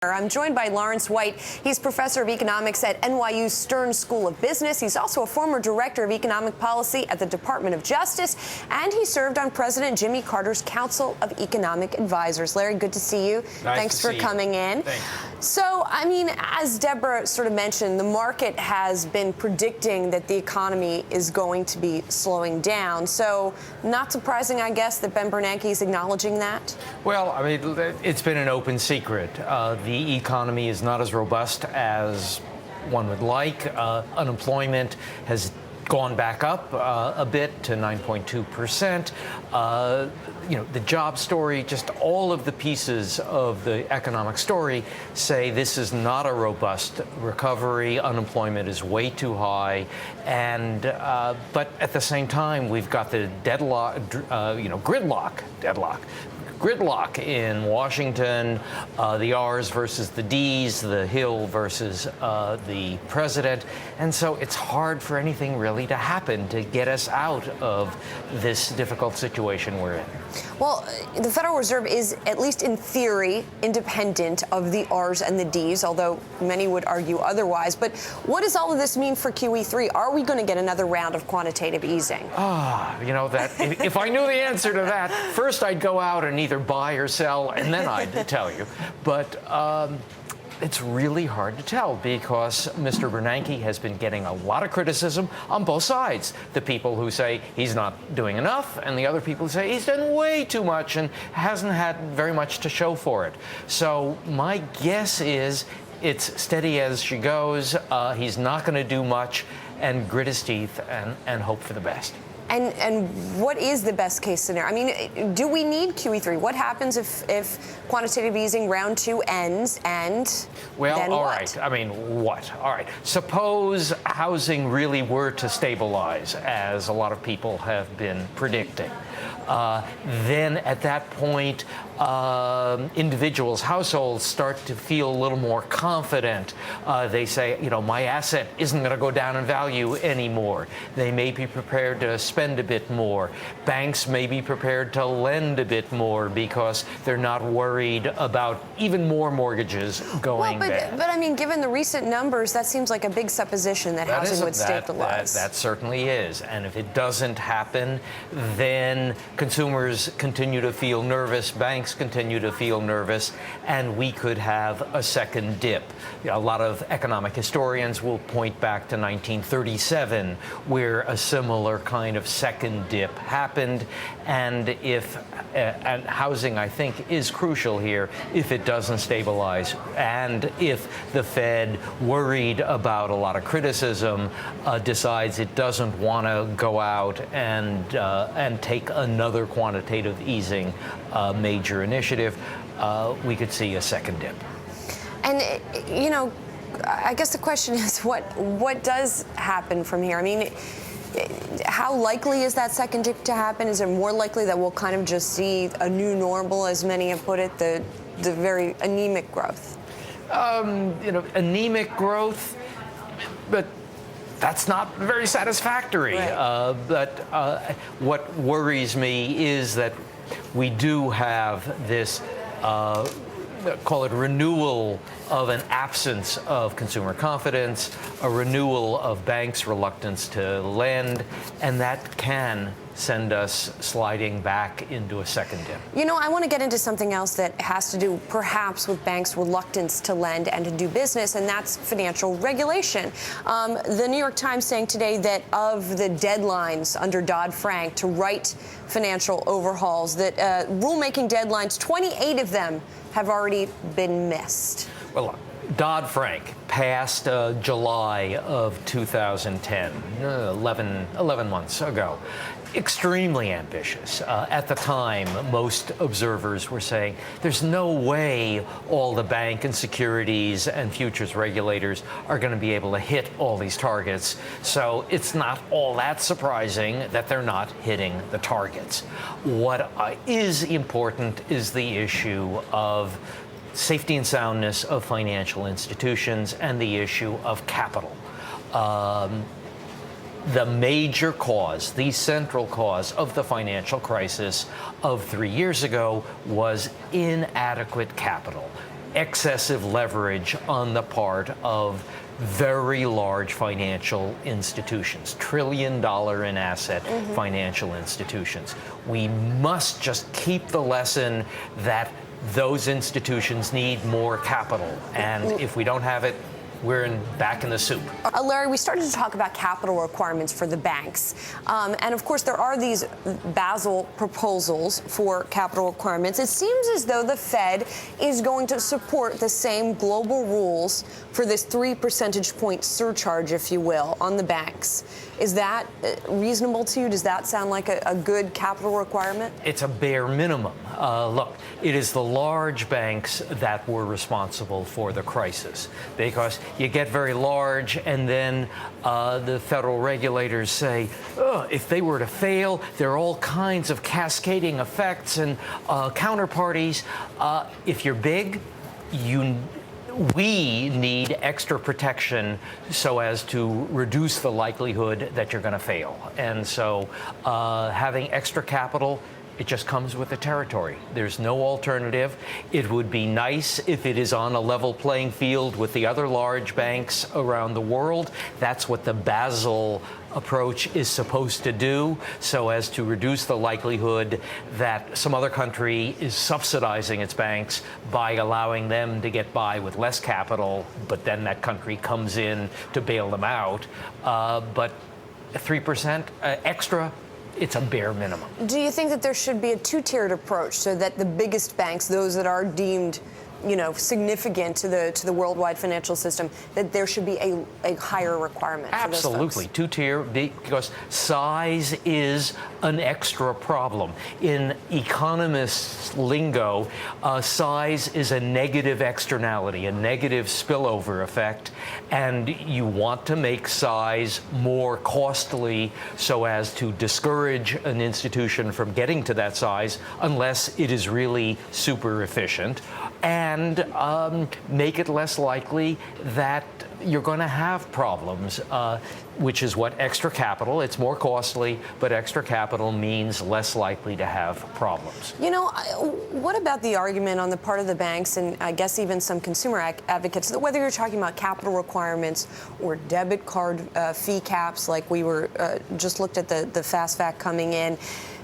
I'm joined by Lawrence White. He's professor of economics at NYU's Stern School of Business. He's also a former director of economic policy at the Department of Justice, and he served on President Jimmy Carter's Council of Economic Advisors. Larry, good to see you. Thanks for coming in. Thanks. So, I mean, as Deborah sort of mentioned, the market has been predicting that the economy is going to be slowing down. So, not surprising, I guess, that Ben Bernanke is acknowledging that? Well, I mean, it's been an open secret. The economy is not as robust as one would like. Unemployment has gone back up a bit to 9.2%. The job story, just all of the pieces of the economic story say this is not a robust recovery. Unemployment is way too high, and but at the same time, we've got the gridlock in Washington, the R's versus the D's, the Hill versus the president. And so it's hard for anything really to happen to get us out of this difficult situation we're in. Well, the Federal Reserve is, at least in theory, independent of the R's and the D's, although many would argue otherwise. But what does all of this mean for QE3? Are we going to get another round of quantitative easing? If I knew the answer to that, first I'd go out and either buy or sell, and then I'd tell you. But it's really hard to tell because Mr. Bernanke has been getting a lot of criticism on both sides. The people who say he's not doing enough, and the other people who say he's done way too much and hasn't had very much to show for it. So my guess is it's steady as she goes. He's not going to do much, and grit his teeth and hope for the best. And what is the best case scenario? I mean, do we need QE3? What happens if quantitative easing round 2 ends and then all what? right. I mean, what? All right. Suppose housing really were to stabilize, as a lot of people have been predicting. Then at that point, individuals, households start to feel a little more confident. They say, my asset isn't going to go down in value anymore. They may be prepared to spend a bit more. Banks may be prepared to lend a bit more because they're not worried about even more mortgages going bad. But I mean, given the recent numbers, that seems like a big supposition that housing would stabilize. That certainly is. And if it doesn't happen, then consumers continue to feel nervous, banks continue to feel nervous, and we could have a second dip. A lot of economic historians will point back to 1937, where a similar kind of second dip happened. And and housing, I think, is crucial here. If it doesn't stabilize, and if the Fed, worried about a lot of criticism, decides it doesn't want to go out and take another quantitative easing major initiative, we could see a second dip. And, I guess the question is, what does happen from here? I mean, how likely is that second dip to happen? Is it more likely that we'll kind of just see a new normal, as many have put it, the very anemic growth? Anemic growth, but that's not very satisfactory. Right. But what worries me is that we do have this, call it renewal of an absence of consumer confidence, a renewal of banks' reluctance to lend, and that can send us sliding back into a second dip. I want to get into something else that has to do perhaps with banks' reluctance to lend and to do business, and that's financial regulation. The New York Times saying today that of the deadlines under Dodd-Frank to write financial overhauls, that rulemaking deadlines, 28 of them have already been missed. Well, Dodd-Frank passed July of 2010, 11 months ago. Extremely ambitious. At the time, most observers were saying there's no way all the bank and securities and futures regulators are going to be able to hit all these targets. So it's not all that surprising that they're not hitting the targets. What is important is the issue of safety and soundness of financial institutions and the issue of capital. The major cause, the central cause of the financial crisis of 3 years ago was inadequate capital. excessive leverage on the part of very large financial institutions, trillion-dollar in asset financial institutions. We must just keep the lesson that those institutions need more capital, and if we don't have it, we're back in the soup. Larry, we started to talk about capital requirements for the banks. And of course, there are these Basel proposals for capital requirements. It seems as though the Fed is going to support the same global rules for this 3 percentage point surcharge, if you will, on the banks. Is that reasonable to you? Does that sound like a good capital requirement? It's a bare minimum. Look, it is the large banks that were responsible for the crisis, because you get very large and then the federal regulators say, oh, if they were to fail, there are all kinds of cascading effects and counterparties. If you're big, we need extra protection so as to reduce the likelihood that you're going to fail. And so having extra capital, it just comes with the territory. There's no alternative. It would be nice if it is on a level playing field with the other large banks around the world. That's what the Basel approach is supposed to do, so as to reduce the likelihood that some other country is subsidizing its banks by allowing them to get by with less capital, but then that country comes in to bail them out. But 3% extra, it's a bare minimum. Do you think that there should be a two-tiered approach so that the biggest banks, those that are deemed, significant to the worldwide financial system, that there should be a higher requirement? Absolutely, two-tier, because size is an extra problem. In economists' lingo, size is a negative externality, a negative spillover effect, and you want to make size more costly so as to discourage an institution from getting to that size unless it is really super efficient, and make it less likely that you're going to have problems, which is what extra capital, it's more costly, but extra capital means less likely to have problems. What about the argument on the part of the banks, and I guess even some consumer advocates, that whether you're talking about capital requirements or debit card fee caps, like we were just looked at the fast fact coming in,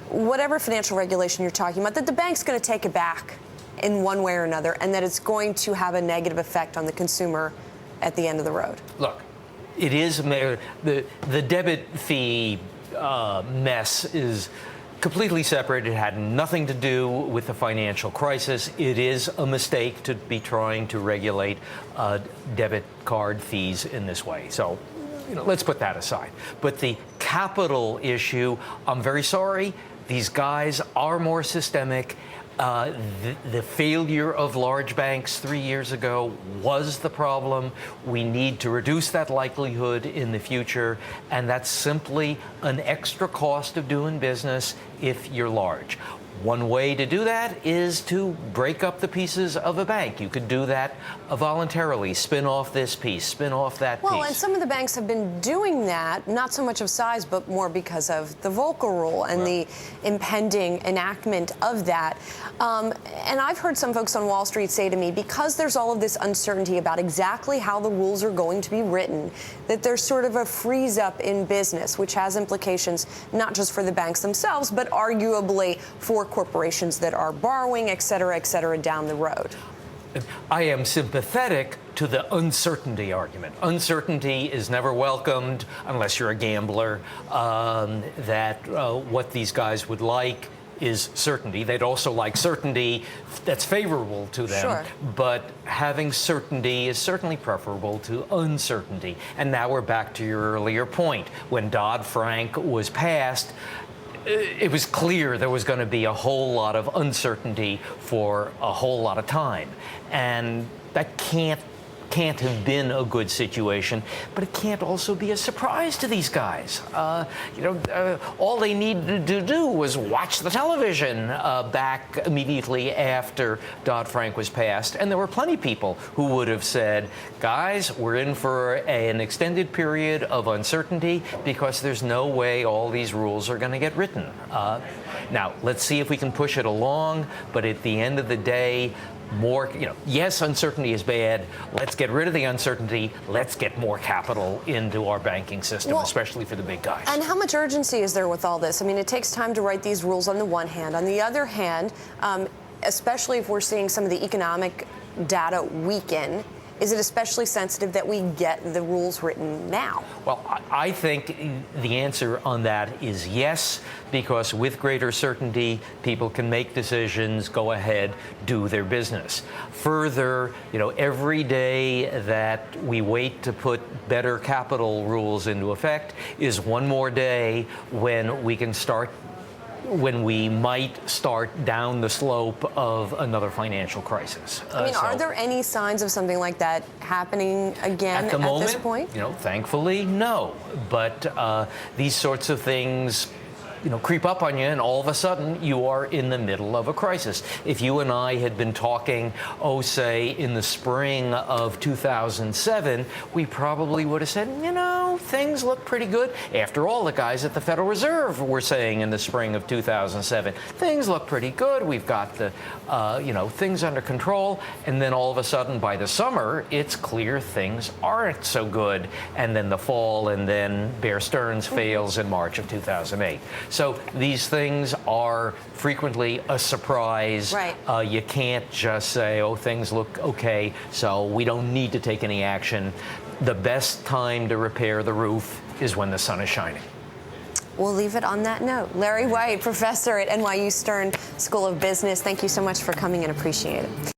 whatever financial regulation you're talking about, that the bank's going to take it back in one way or another, and that it's going to have a negative effect on the consumer at the end of the road? Look, it is the debit fee mess is completely separate. It had nothing to do with the financial crisis. It is a mistake to be trying to regulate debit card fees in this way. So, let's put that aside. But the capital issue, I'm very sorry, these guys are more systemic. The failure of large banks 3 years ago was the problem. We need to reduce that likelihood in the future, and that's simply an extra cost of doing business if you're large. One way to do that is to break up the pieces of a bank. You could do that voluntarily, spin off this piece, spin off that piece. Well, and some of the banks have been doing that, not so much of size, but more because of the Volcker rule and the impending enactment of that. And I've heard some folks on Wall Street say to me, because there's all of this uncertainty about exactly how the rules are going to be written, that there's sort of a freeze up in business, which has implications not just for the banks themselves, but arguably for corporations that are borrowing, et cetera, down the road. I am sympathetic to the uncertainty argument. Uncertainty is never welcomed unless you're a gambler. What these guys would like is certainty. They'd also like certainty that's favorable to them. Sure. But having certainty is certainly preferable to uncertainty. And now we're back to your earlier point. When Dodd-Frank was passed, it was clear there was going to be a whole lot of uncertainty for a whole lot of time. And that can't have been a good situation, but it can't also be a surprise to these guys. All they needed to do was watch the television back immediately after Dodd-Frank was passed, and there were plenty of people who would have said, guys, we're in for an extended period of uncertainty because there's no way all these rules are going to get written. Now, let's see if we can push it along, but at the end of the day, more, yes, uncertainty is bad. Let's get rid of the uncertainty. Let's get more capital into our banking system, especially for the big guys. And how much urgency is there with all this? I mean, it takes time to write these rules on the one hand. On the other hand, especially if we're seeing some of the economic data weaken, is it especially sensitive that we get the rules written now? Well, I think the answer on that is yes, because with greater certainty, people can make decisions, go ahead, do their business. Further, every day that we wait to put better capital rules into effect is one more day when we might start down the slope of another financial crisis. Are there any signs of something like that happening again at this point? Thankfully, no. But these sorts of things creep up on you, and all of a sudden you are in the middle of a crisis. If you and I had been talking, say, in the spring of 2007, we probably would have said, things look pretty good. After all, the guys at the Federal Reserve were saying in the spring of 2007, things look pretty good. We've got the, things under control. And then all of a sudden, by the summer, it's clear things aren't so good. And then the fall, and then Bear Stearns fails in March of 2008. So these things are frequently a surprise. Right. You can't just say, things look okay, so we don't need to take any action. The best time to repair the roof is when the sun is shining. We'll leave it on that note. Larry White, professor at NYU Stern School of Business, thank you so much for coming and appreciate it.